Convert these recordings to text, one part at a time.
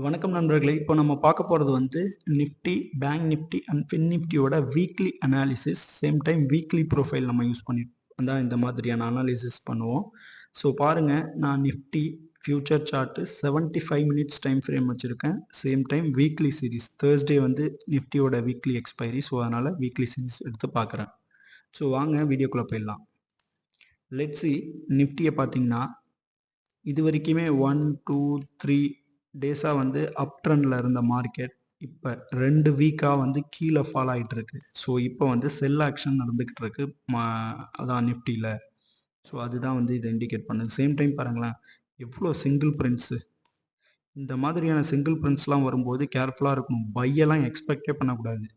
வணக்கம் நண்பர்களே. இப்போ நம்ம பார்க்க போறது வந்து Nifty, bank Nifty and Fin நிஃப்டியோட weekly analysis. Same time weekly profile நம்ம யூஸ் பண்ணி தான் இந்த மாதிரியான அனாலிசிஸ் பண்ணுவோம். ஸோ பாருங்க, நான் Nifty future chart 75 minutes time frame வச்சிருக்கேன். Same time weekly series. Thursday வந்து நிஃப்டியோட வீக்லி எக்ஸ்பைரி. ஸோ அதனால வீக்லி சீரிஸ் எடுத்து பார்க்குறேன். ஸோ வாங்க வீடியோக்குள்ள போயிடலாம். லெட்ஸ் சி நிஃப்டியை பார்த்தீங்கன்னா இது வரைக்குமே 1, 2, 3 டேஸாக வந்து அப் ட்ரெண்டில் இருந்த மார்க்கெட் இப்போ 2 வீக்காக வந்து கீழே ஃபால் ஆகிட்டு இருக்கு. ஸோ இப்போ வந்து செல் ஆக்ஷன் நடந்துக்கிட்டு இருக்கு அதான் நிஃப்டியில். ஸோ அதுதான் வந்து இதை இண்டிகேட் பண்ணுது. சேம் டைம் பாருங்களேன், எவ்வளோ சிங்கிள் பிரிண்ட்ஸு. இந்த மாதிரியான சிங்கிள் பிரிண்ட்ஸ்லாம் வரும்போது கேர்ஃபுல்லாக இருக்கணும். பையெல்லாம் எக்ஸ்பெக்டே பண்ணக்கூடாது.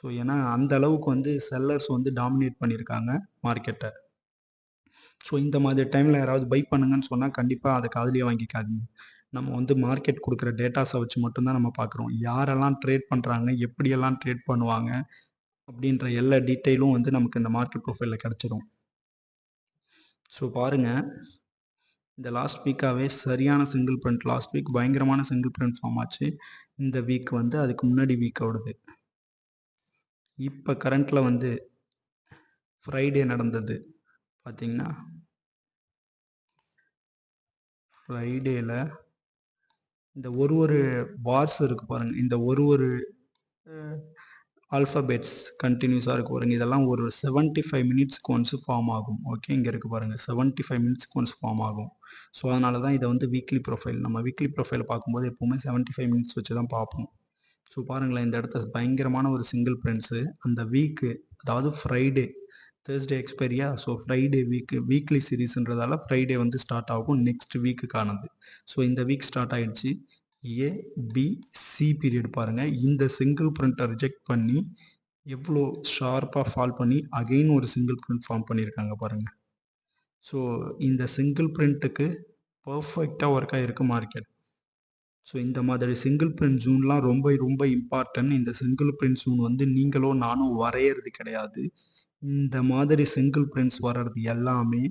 ஸோ ஏன்னா அந்த அளவுக்கு வந்து செல்லர்ஸ் வந்து டாமினேட் பண்ணியிருக்காங்க மார்க்கெட்டை. ஸோ இந்த மாதிரி டைமில் யாராவது பை பண்ணுங்கன்னு சொன்னால் கண்டிப்பாக அதை காதுலயே வாங்கிக்காதீங்க. நம்ம வந்து மார்க்கெட் கொடுக்குற டேட்டாஸை வச்சு மட்டும்தான் நம்ம பார்க்குறோம். யாரெல்லாம் ட்ரேட் பண்ணுறாங்க, எப்படியெல்லாம் ட்ரேட் பண்ணுவாங்க அப்படின்ற எல்லா டீட்டெயிலும் வந்து நமக்கு இந்த மார்க்கெட் ப்ரொஃபைலில் கிடச்சிரும். ஸோ பாருங்கள், இந்த லாஸ்ட் வீக்காகவே சரியான சிங்கிள் பிரிண்ட். லாஸ்ட் வீக் பயங்கரமான சிங்கிள் பிரிண்ட் ஃபார்ம் ஆச்சு. இந்த வீக் வந்து அதுக்கு முன்னாடி வீக்கோடது. இப்போ கரண்ட்டில் வந்து ஃப்ரைடே நடந்தது பார்த்தீங்கன்னா, ஃப்ரைடேயில் இந்த ஒரு பார்ஸ் இருக்குது பாருங்கள். இந்த ஒரு ஆல்ஃபபெட்ஸ் கண்டினியூஸாக இருக்குது பாருங்கள். இதெல்லாம் ஒரு 75 மினிட்ஸ்க்கு ஒன்ஸ் ஃபார்ம் ஆகும். ஓகே, இங்கே இருக்குது பாருங்கள், 75 மினிட்ஸ்க்கு ஒன்ஸ் ஃபார்ம் ஆகும். ஸோ அதனால தான் இதை வந்து வீக்லி ப்ரொஃபைல், நம்ம வீக்லி ப்ரொஃபைல் பார்க்கும்போது எப்போவுமே 75 மினிட்ஸ் வச்சு தான் பார்ப்போம். ஸோ பாருங்களேன், இந்த இடத்த பயங்கரமான ஒரு சிங்கிள் பிரிண்ட்ஸு. அந்த வீக்கு, அதாவது ஃப்ரைடே, தேர்ஸ்டே எக்ஸ்பைரியா. ஸோ ஃப்ரைடே வீக்லி சீரீஸ்ன்றதால ஃப்ரைடே வந்து ஸ்டார்ட் ஆகும் நெக்ஸ்ட் வீக்குக்கானது. ஸோ இந்த வீக் ஸ்டார்ட் ஆகிடுச்சு. ஏபிசி பீரியட் பாருங்கள். இந்த சிங்கிள் பிரிண்ட்டை ரிஜெக்ட் பண்ணி எவ்வளோ ஷார்ப்பாக ஃபால் பண்ணி அகெயின் ஒரு சிங்கிள் பிரிண்ட் ஃபார்ம் பண்ணியிருக்காங்க பாருங்கள். ஸோ இந்த சிங்கிள் பிரிண்ட்டுக்கு பர்ஃபெக்டாக ஒர்க் ஆகிருக்கு மார்க்கெட். ஸோ இந்த மாதிரி சிங்கிள் பிரிண்ட் ஜூன்லாம் ரொம்ப ரொம்ப இம்பார்ட்டன்ட். இந்த சிங்கிள் பிரிண்ட் ஜூன் வந்து நீங்களோ நானும் வரையறது கிடையாது. இந்த மாதிரி சிங்கிள் பிரிண்ட்ஸ் வர்றது எல்லாமே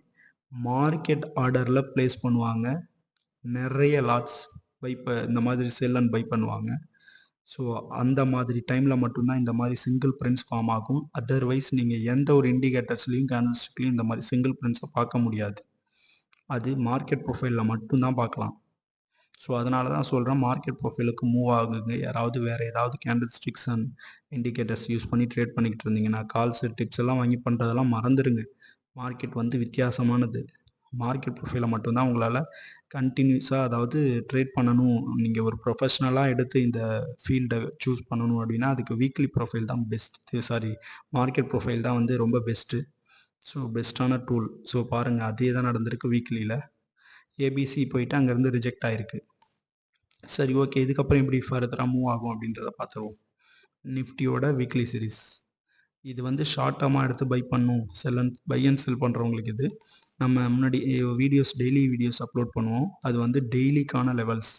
மார்க்கெட் ஆர்டரில் ப்ளேஸ் பண்ணுவாங்க. நிறைய லாட்ஸ் இந்த மாதிரி செல் அண்ட் பை பண்ணுவாங்க. ஸோ அந்த மாதிரி டைமில் மட்டும்தான் இந்த மாதிரி சிங்கிள் பிரிண்ட்ஸ் ஃபார்ம் ஆகும். அதர்வைஸ் நீங்கள் எந்த ஒரு இண்டிகேட்டர்ஸ்லையும் கேண்டில்ஸ்டிக்லையும் இந்த மாதிரி சிங்கிள் பிரிண்ட்ஸை பார்க்க முடியாது. அது மார்க்கெட் ப்ரொஃபைலில் மட்டும்தான் பார்க்கலாம். ஸோ அதனால தான் சொல்கிறேன், மார்க்கெட் ப்ரொஃபைலுக்கு மூவ் ஆகுங்க. யாராவது வேறு ஏதாவது candle sticks and indicators use பண்ணி ட்ரேட் பண்ணிக்கிட்டு இருந்தீங்கன்னா, கால்ஸ் டிப்ஸ் எல்லாம் வாங்கி பண்ணுறதெல்லாம் மறந்துடுங்க. மார்க்கெட் வந்து வித்தியாசமானது. மார்க்கெட் ப்ரொஃபைலை மட்டும்தான் உங்களால் கண்டினியூஸாக, அதாவது ட்ரேட் பண்ணணும், நீங்கள் ஒரு ப்ரொஃபஷ்னலாக எடுத்து இந்த ஃபீல்டை சூஸ் பண்ணணும் அப்படின்னா அதுக்கு வீக்லி ப்ரொஃபைல் தான் பெஸ்ட்டு. மார்க்கெட் ப்ரொஃபைல் தான் வந்து ரொம்ப பெஸ்ட்டு. ஸோ பெஸ்ட்டான டூல். ஸோ பாருங்கள், அதே தான் நடந்திருக்கு வீக்லியில். ஏபிசி போயிட்டு அங்கேருந்து ரிஜெக்ட் ஆகிருக்கு. சரி, ஓகே, இதுக்கப்புறம் எப்படி ஃபர்தராக மூவ் ஆகும் அப்படின்றத பார்த்துருவோம். நிஃப்டியோட வீக்லி சீரிஸ் இது வந்து ஷார்ட் டேர்மாக எடுத்து பை அண்ட் செல் பண்ணுறவங்களுக்கு இது. நம்ம முன்னாடி டெய்லி வீடியோஸ் அப்லோட் பண்ணுவோம். அது வந்து டெய்லிக்கான லெவல்ஸ்.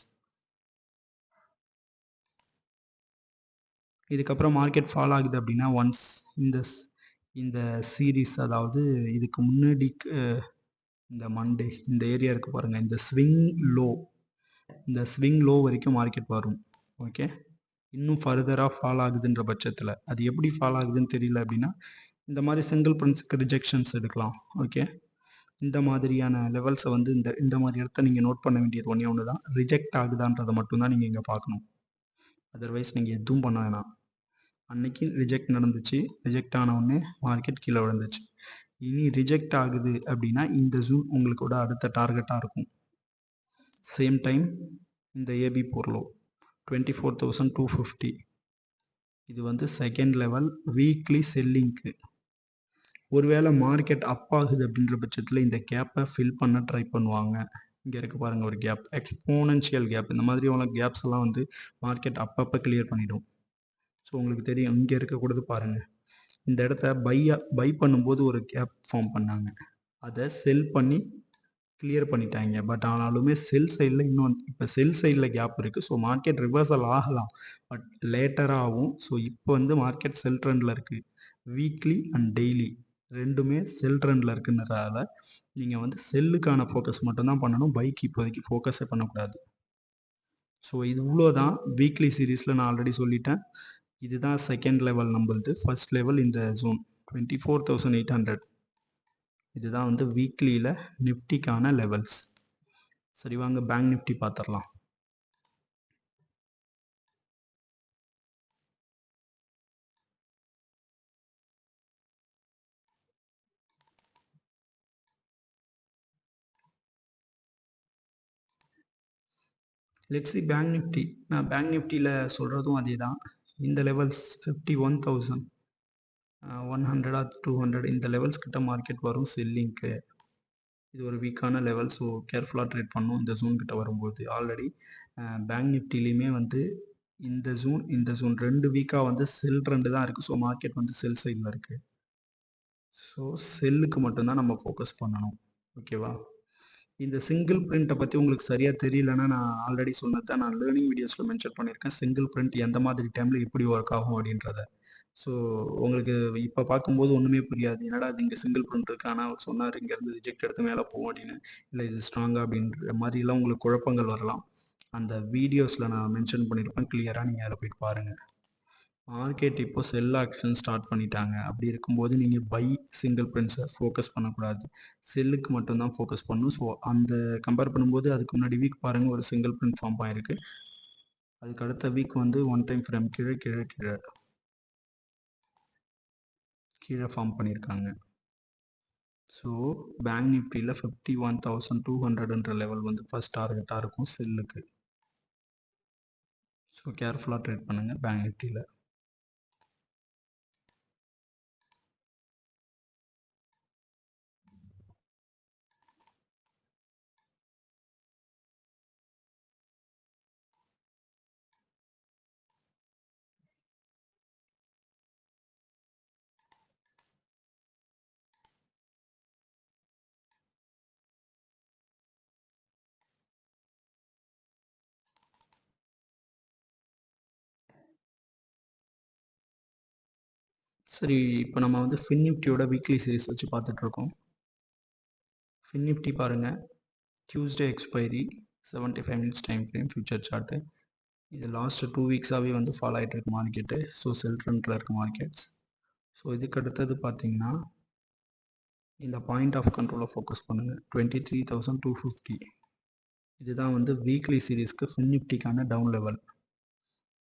இதுக்கப்புறம் மார்க்கெட் ஃபால் ஆகுது அப்படின்னா ஒன்ஸ் இந்த சீரீஸ், அதாவது இதுக்கு முன்னாடி இந்த மண்டே இந்த ஏரியா இருக்குது பாருங்கள், இந்த ஸ்விங் லோ வரைக்கும் மார்க்கெட் வரும். ஓகே, இன்னும் ஃபர்தராக ஃபால் ஆகுதுன்ற பட்சத்தில், அது எப்படி ஃபால் ஆகுதுன்னு தெரியல அப்படின்னா இந்த மாதிரி சிங்கிள் பிரிண்ட்ஸுக்கு ரிஜெக்ஷன்ஸ் எடுக்கலாம். ஓகே, இந்த மாதிரியான லெவல்ஸை வந்து இந்த மாதிரி இடத்த நீங்கள் நோட் பண்ண வேண்டியது ஒன்று தான். ரிஜெக்ட் ஆகுதான்றதை மட்டும்தான் நீங்கள் இங்கே பார்க்கணும். அதர்வைஸ் நீங்கள் எதுவும் பண்ண வேணாம். அன்னைக்கு ரிஜெக்ட் நடந்துச்சு, ரிஜெக்ட் ஆன உடனே மார்க்கெட் கீழே விழுந்துச்சு. இனி ரிஜெக்ட் ஆகுது அப்படின்னா இந்த ஜூன் உங்களுக்கோட அடுத்த டார்கெட்டாக இருக்கும். சேம் டைம் இந்த ஏபி பொருளோ 24,250, இது வந்து செகண்ட் லெவல் வீக்லி செல்லிங்க்கு. ஒருவேளை மார்க்கெட் அப் ஆகுது அப்படின்ற பட்சத்தில் இந்த கேப்பை ஃபில் பண்ண ட்ரை பண்ணுவாங்க. இங்கே இருக்குது பாருங்கள் ஒரு கேப், எக்ஸ்போனன்ஷியல் கேப். இந்த மாதிரி உள்ள கேப்ஸ் எல்லாம் வந்து மார்க்கெட் அப்பப்போ கிளியர் பண்ணிடும். ஸோ உங்களுக்கு தெரியும், இங்கே இருக்கக்கூடாது பாருங்கள், இந்த இடத்த பை பண்ணும்போது ஒரு கேப் ஃபார்ம் பண்ணாங்க, அதை செல் பண்ணி கிளியர் பண்ணிட்டாங்க. பட் ஆனாலுமே செல் சைடில் இன்னும் இப்போ செல் சைடில் கேப் இருக்குது. ஸோ மார்க்கெட் ரிவர்சல் ஆகலாம், பட் லேட்டராக ஆகும். ஸோ இப்போ வந்து மார்க்கெட் செல் ட்ரெண்டில் இருக்குது. வீக்லி அண்ட் டெய்லி ரெண்டுமே செல் ட்ரெண்டில் இருக்குன்றதால நீங்கள் வந்து செல்லுக்கான ஃபோக்கஸ் மட்டும்தான் பண்ணணும். பைக்கு இப்போதைக்கு ஃபோக்கஸே பண்ணக்கூடாது. ஸோ இது இவ்வளோதான் வீக்லி சீரீஸில் நான் ஆல்ரெடி சொல்லிட்டேன். இதுதான் செகண்ட் லெவல் நம்மளுது. ஃபர்ஸ்ட் லெவல் இந்த ஜோன் 24,800. இதுதான் வந்து வீக்லியில் நிஃப்டிக்கான லெவல்ஸ். சரி வாங்க பேங்க் நிஃப்டி பார்த்துடலாம். Let's see bank Nifty. நான் பேங்க் நிஃப்டியில் சொல்கிறதும் அதே தான். இந்த லெவல்ஸ் 51,100 ஆர் 200 இந்த லெவல்ஸ் கிட்ட மார்க்கெட் வரும் செல்லிங்க்கு. இது ஒரு வீக்கான லெவல். ஸோ கேர்ஃபுல்லாக ட்ரேட் பண்ணணும் இந்த ஜோன் கிட்ட வரும்போது. ஆல்ரெடி பேங்க் நிஃப்டிலையுமே வந்து இந்த ஜோன் 2 வீக்காக வந்து செல் ட்ரெண்டு தான் இருக்குது. ஸோ மார்க்கெட் வந்து செல் சைடில் இருக்குது. ஸோ செல்லுக்கு மட்டும்தான் நம்ம ஃபோக்கஸ் பண்ணணும். ஓகேவா? இந்த சிங்கிள் பிரிண்ட்டை பற்றி உங்களுக்கு சரியாக தெரியலன்னா நான் ஆல்ரெடி சொன்னது தான் நான் லேர்னிங் வீடியோஸில் மென்ஷன் பண்ணியிருக்கேன். சிங்கிள் பிரிண்ட் எந்த மாதிரி டைமில் எப்படி ஒர்க் ஆகும் அப்படின்றத. ஸோ உங்களுக்கு இப்போ பார்க்கும்போது ஒன்றுமே புரியாது. என்னடா இது இங்கே சிங்கிள் பிரிண்ட் இருக்கு, ஆனால் அவர் சொன்னார் இங்கேருந்து ரிஜெக்ட் எடுத்து மேலே போகும் அப்படின்னு. இல்லை இது ஸ்ட்ராங்காக அப்படின்ற மாதிரிலாம் உங்களுக்கு குழப்பங்கள் வரலாம். அந்த வீடியோஸில் நான் மென்ஷன் பண்ணியிருப்பேன். கிளியராக நீங்கள் அதில் போயிட்டு பாருங்கள். மார்க்கெட் இப்போ செல் ஆக்ஷன் ஸ்டார்ட் பண்ணிட்டாங்க. அப்படி இருக்கும்போது நீங்கள் பை சிங்கிள் பிரிண்ட்ஸை ஃபோக்கஸ் பண்ணக்கூடாது. செல்லுக்கு மட்டும்தான் ஃபோக்கஸ் பண்ணணும். ஸோ அந்த கம்பேர் பண்ணும்போது அதுக்கு முன்னாடி வீக் பாருங்கள், ஒரு சிங்கிள் பிரிண்ட் ஃபார்ம் ஆயிருக்கு. அதுக்கு அடுத்த வீக் வந்து ஒன் டைம் ஃப்ரேம் கீழே ஃபார்ம் பண்ணியிருக்காங்க. ஸோ பேங்க் நிஃப்டியில் 51,200ன்ற லெவல் வந்து ஃபர்ஸ்ட் டார்கெட்டாக இருக்கும் செல்லுக்கு. ஸோ கேர்ஃபுல்லாக ட்ரேட் பண்ணுங்கள் பேங்க் நிஃப்டியில். சரி, இப்போ நம்ம வந்து ஃபின் நிஃப்டியோட வீக்லி சீரிஸ் வச்சு பார்த்துட்ருக்கோம். ஃபின் நிஃப்டி பாருங்கள், Tuesday expiry 75 minutes time frame future chart. இது லாஸ்ட் 2 வீக்ஸாகவே வந்து ஃபாலோ ஆகிட்டு இருக்கு மார்க்கெட்டு. ஸோ செல் ட்ரெண்டில் இருக்க மார்க்கெட்ஸ். ஸோ இதுக்கு அடுத்தது பார்த்தீங்கன்னா இந்த பாயிண்ட் ஆஃப் கண்ட்ரோலை ஃபோக்கஸ் பண்ணுங்கள். 23,250. இதுதான் வந்து வீக்லி சீரீஸ்க்கு ஃபின் நிஃப்டிக்கான டவுன் லெவல்.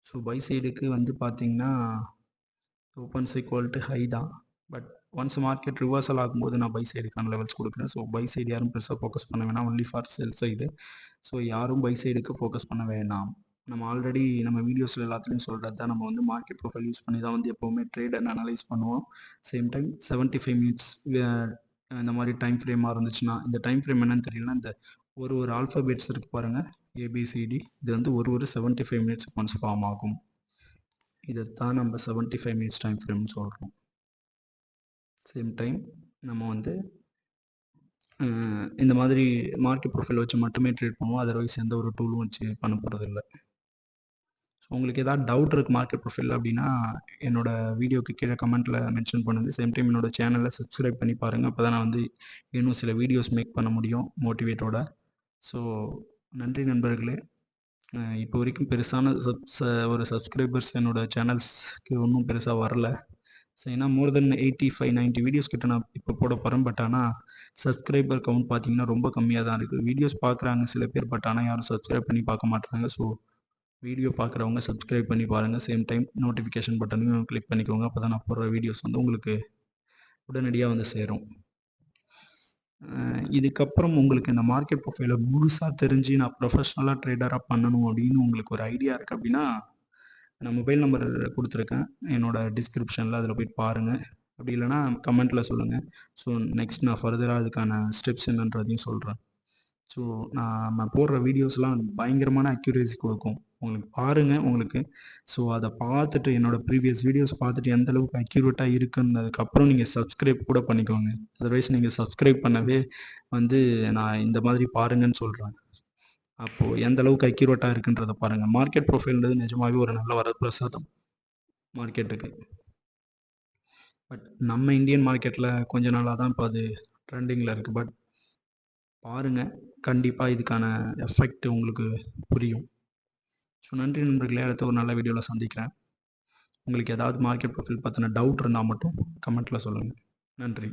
ஸோ பை சைடுக்கு வந்து பார்த்தீங்கன்னா ஓப்பன்ஸ் ஈக்குவல் டு ஹை தான். பட் ஒன்ஸ் மார்க்கெட் ரிவர்சல் ஆகும்போது நான் பை சைடுக்கான லெவல்ஸ் கொடுக்குறேன். ஸோ பை சைடு யாரும் பெருசாக ஃபோக்கஸ் பண்ண வேணாம், only for sell side. So யாரும் பை சைடுக்கு ஃபோக்கஸ் பண்ண வேணாம். நம்ம ஆல்ரெடி நம்ம வீடியோஸில் எல்லாத்துலேயும் சொல்கிறது தான், நம்ம வந்து மார்க்கெட் ப்ரொஃபைல் யூஸ் பண்ணி தான் வந்து எப்போவுமே ட்ரேட் அண்ட் அனலைஸ் பண்ணுவோம். சேம் டைம் 75 மினிட்ஸ் இந்த மாதிரி டைம் ஃப்ரேமாக இருந்துச்சுன்னா, இந்த டைம் ஃப்ரேம் என்னன்னு தெரியலனா இந்த ஒரு ஆல்ஃபபெட்ஸ் இருக்குது பாருங்கள், ஏபிசிடி. இது வந்து ஒரு 75 மினிட்ஸ் ஒன்ஸ் ஃபார்ம் ஆகும். இதைத்தான் நம்ம 75 மினிட்ஸ் டைம் ஃப்ரேம்னு சொல்கிறோம். சேம் டைம் நம்ம வந்து இந்த மாதிரி மார்க்கெட் ப்ரொஃபைல் வச்சு மட்டுமே ட்ரேட் பண்ணுவோம். அதர்வைஸ் எந்த ஒரு டூலும் வச்சு பண்ண போகிறதில்ல. ஸோ உங்களுக்கு ஏதாவது டவுட் இருக்குது மார்க்கெட் ப்ரொஃபைல் அப்படின்னா என்னோடய வீடியோக்கு கீழே கமெண்ட்டில் மென்ஷன் பண்ணுங்கள். சேம் டைம் என்னோடய சேனலை சப்ஸ்கிரைப் பண்ணி பாருங்கள். அப்போ தான் நான் வந்து இன்னும் சில வீடியோஸ் மேக் பண்ண முடியும் மோட்டிவேட்டோட. ஸோ நன்றி நண்பர்களே. இப்போ வரைக்கும் பெருசான ஒரு சப்ஸ்கிரைபர்ஸ் என்னோடய சேனல்ஸ்க்கு ஒன்றும் பெருசாக வரல. ஸோ ஏன்னா மோர் தென் 85-90 வீடியோஸ் கிட்ட நான் இப்போ போட போகிறேன். பட் ஆனால் சப்ஸ்கிரைபர் கவுண்ட் பார்த்தீங்கன்னா ரொம்ப கம்மியாக தான் இருக்குது. வீடியோஸ் பார்க்குறாங்க சில பேர், பட் ஆனால் யாரும் சப்ஸ்கிரைப் பண்ணி பார்க்க மாட்டாங்க. ஸோ வீடியோ பார்க்குறவங்க சப்ஸ்கிரைப் பண்ணி பாருங்கள். சேம் டைம் நோட்டிஃபிகேஷன் பட்டனையும் கிளிக் பண்ணிக்கோங்க. அப்போ தான் நான் போடுற வீடியோஸ் வந்து உங்களுக்கு உடனடியாக வந்து சேரும். இதுக்கப்புறம் உங்களுக்கு இந்த மார்க்கெட் ப்ரொஃபைலை முழுசாக தெரிஞ்சு நான் ப்ரொஃபஷ்னலாக ட்ரேடராக பண்ணணும் அப்படின்னு உங்களுக்கு ஒரு ஐடியா இருக்குது அப்படின்னா நான் மொபைல் நம்பர் கொடுத்துருக்கேன் என்னோடய டிஸ்கிரிப்ஷனில், அதில் போய்ட்டு பாருங்கள். அப்படி இல்லைனா கமெண்ட்டில் சொல்லுங்கள். ஸோ நெக்ஸ்ட் நான் ஃபர்தராக அதுக்கான ஸ்டெப்ஸ் என்னன்றதையும் சொல்கிறேன். ஸோ நான் போடுற வீடியோஸ்லாம் பயங்கரமான அக்யூரேசி கொடுக்கும். உங்களுக்கு பாருங்கள் உங்களுக்கு. ஸோ அதை பார்த்துட்டு என்னோடய ப்ரீவியஸ் வீடியோஸ் பார்த்துட்டு எந்த அளவுக்கு அக்யூரேட்டாக இருக்குன்னதுக்கப்புறம் நீங்கள் சப்ஸ்கிரைப் கூட பண்ணிக்கோங்க. அதர்வைஸ் நீங்கள் சப்ஸ்கிரைப் பண்ணவே வந்து நான் இந்த மாதிரி பாருங்கன்னு சொல்கிறேன். அப்போது எந்த அளவுக்கு அக்யூரேட்டாக இருக்குன்றதை பாருங்கள். மார்க்கெட் ப்ரொஃபைல்ன்றது நிஜமாகவே ஒரு நல்ல வரப்பிரசாதம் மார்க்கெட்டுக்கு. பட் நம்ம இந்தியன் மார்க்கெட்டில் கொஞ்ச நாளாக தான் இப்போ அது ட்ரெண்டிங்கில் இருக்குது. பட் பாருங்கள், கண்டிப்பாக இதுக்கான எஃபெக்ட் உங்களுக்கு புரியும். ஸோ நன்றி நண்பர்களே, அடுத்த ஒரு நல்ல வீடியோவில் சந்திக்கிறேன். உங்களுக்கு ஏதாவது மார்க்கெட் ப்ரொஃபைல் பற்றின டவுட் இருந்தால் மட்டும் கமெண்ட்டில் சொல்லுங்கள். நன்றி.